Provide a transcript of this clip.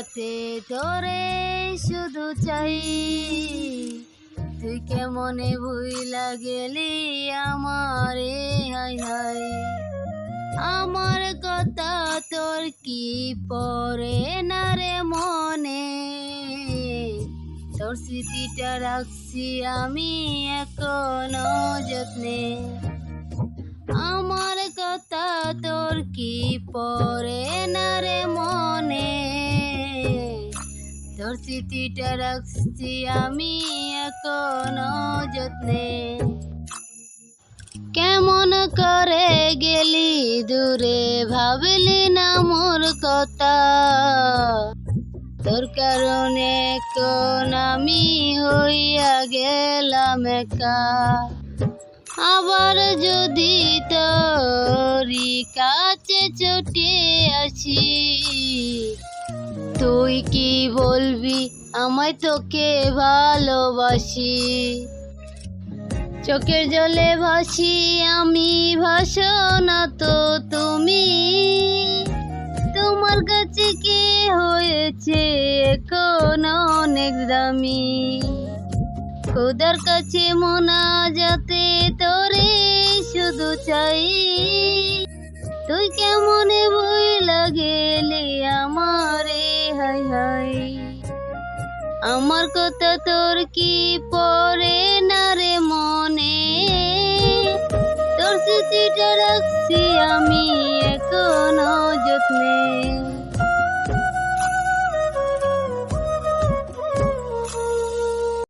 রাতে তোরে শুধু চাই, তুই কেমনে ভুইলা গেলি আমারে, হাই হাই। আমার কথা তোর কি পরে না রে মনে, তোর স্মৃতিটা রাখছি আমি এখনো যত্নে। আমার কথা তোর কি পরে না রে মনে, তোর স্মৃতিটা রাখছি আমি এখনো যত্নে। কেমন করে গেলি দূরে, ভাবলি না মোর কথা, তোর কারণে কোন আমি হইয়া গেলাম একা। আবার যদি তোরি কাছে ছুটে আসি, তুই কি বলবি আমায় তোকে ভালোবাসি। চোখের জলে ভাসি আমি, ভাসো না তো তুমি, তোমার কাছে কে হয়েছে এখন অনেক দামি। খোদার কাছে মোনাজাতে তোরে শুধু চাই, তুই কেমনে ভুইলা গেলি আমারে, হাই হাই। আমার কথা তোর কি